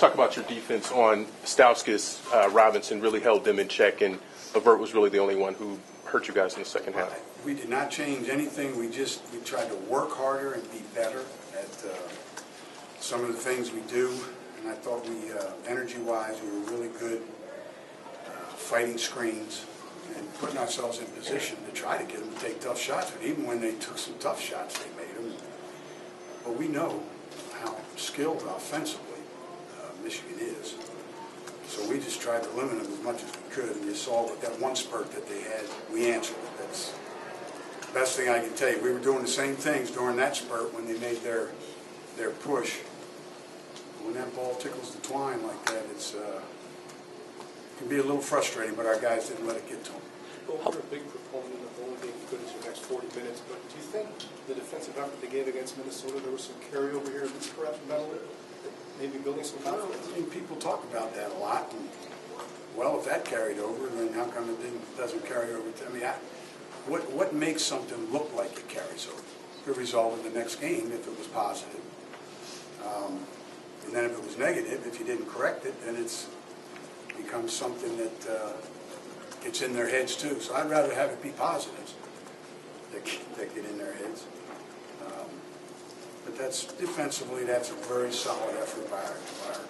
talk about your defense on Stauskas. Robinson really held them in check, and Avert was really the only one who hurt you guys in the second half. We did not change anything. We tried to work harder and be better at some of the things we do. And I thought energy-wise, we were really good fighting screens and putting ourselves in position to try to get them to take tough shots. But even when they took some tough shots, they made them. But we know how skilled offensively Michigan is. So we just tried to limit them as much as we could. And you saw with that one spurt that they had, we answered it. That's the best thing I can tell you. We were doing the same things during that spurt when they made their push. When that ball tickles the twine like that, it can be a little frustrating, but our guys didn't let it get to them. Well, we're a big proponent of only being good as your next 40 minutes, but do you think the defensive effort they gave against Minnesota, there was some carryover here, at least perhaps mentally, maybe building some confidence? I mean, people talk about that a lot. And, well, if that carried over, then how come it doesn't carry over? What makes something look like it carries over? Could result in the next game if it was positive. And then if it was negative, if you didn't correct it, then it becomes something that gets in their heads too. So I'd rather have it be positives that get in their heads. But defensively, that's a very solid effort by our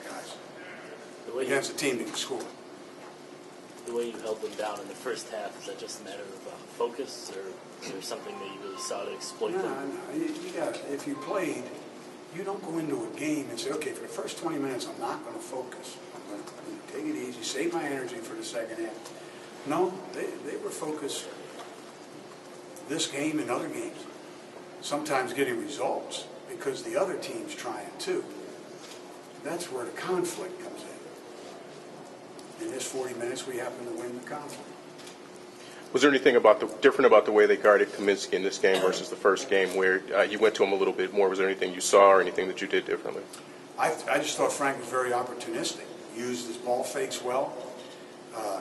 guys against a team that can score. The way you held them down in the first half, is that just a matter of focus, or is there something that you really saw to exploit them? No. You got, if you played, you don't go into a game and say, okay, for the first 20 minutes, I'm not going to focus. I'm going to take it easy, save my energy for the second half. No, they were focused this game and other games. Sometimes getting results because the other team's trying too. That's where the conflict comes in. In this 40 minutes, we happen to win the conflict. Was there anything different about the way they guarded Kaminsky in this game versus the first game, where you went to him a little bit more? Was there anything you saw or anything that you did differently? I just thought Frank was very opportunistic. Used his ball fakes well,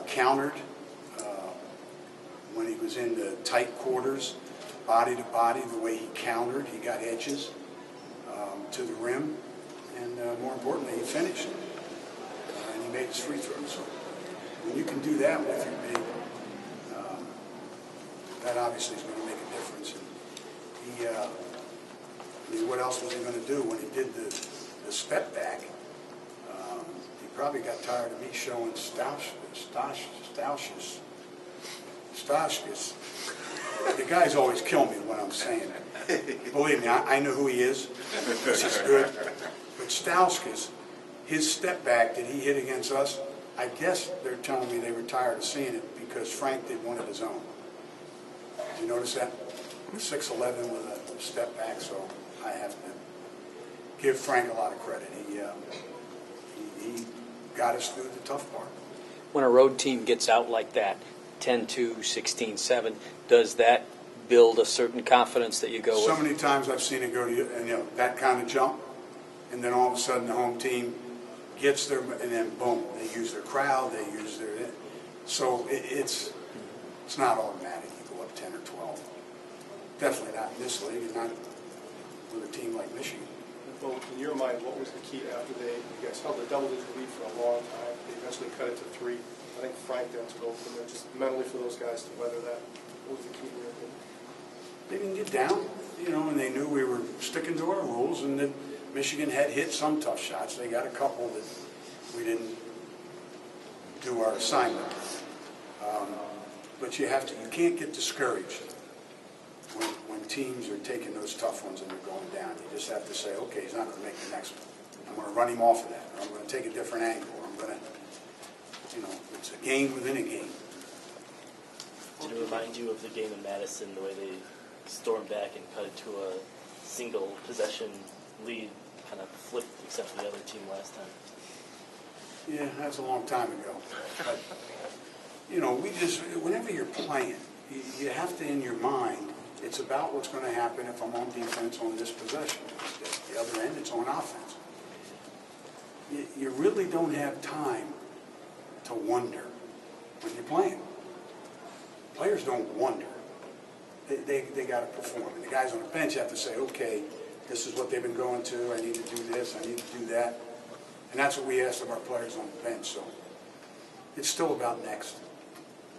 countered when he was in the tight quarters, body to body. The way he countered, he got edges to the rim, and more importantly, he finished. And he made his free throws. So when you can do that with your big, that obviously is going to make a difference. And I mean, what else was he going to do when he did the step back? He probably got tired of me showing Stauskas. The guys always kill me when I'm saying it. Believe me, I know who he is because he's good. But Stauskas, his step back that he hit against us, I guess they're telling me they were tired of seeing it because Frank did one of his own. Did you notice that? 6'11" with a step back, so I have to give Frank a lot of credit. He got us through the tough part. When a road team gets out like that, 10-2, 16-7, does that build a certain confidence that you go with? So many times I've seen it go to that kind of jump, and then all of a sudden the home team gets there, and then boom, they use their crowd, they use their. So it's not automatic. You go up 10 or 12. Definitely not in this league, and not with a team like Michigan. Well, in your mind, what was the key after you guys held the double-digit lead for a long time? They eventually cut it to 3. I think Frank then took over from there, just mentally for those guys to weather that. What was the key in your opinion? They didn't get down, and they knew we were sticking to our rules, and that Michigan had hit some tough shots. They got a couple that we didn't do our assignment. But you can't get discouraged when teams are taking those tough ones and they're going down. You just have to say, okay, he's not going to make the next one. I'm going to run him off of that. Or I'm going to take a different angle. Or I'm going to, it's a game within a game. Did it remind you of the game in Madison, the way they stormed back and cut it to a single possession lead, kind of flipped except for the other team last time? Yeah, that's a long time ago. But, whenever you're playing, you have to, in your mind, it's about what's going to happen if I'm on defense on this possession. The other end, it's on offense. You really don't have time to wonder when you're playing. Players don't wonder. They got to perform. And the guys on the bench have to say, okay, this is what they've been going to. I need to do this. I need to do that. And that's what we asked of our players on the bench, so it's still about next.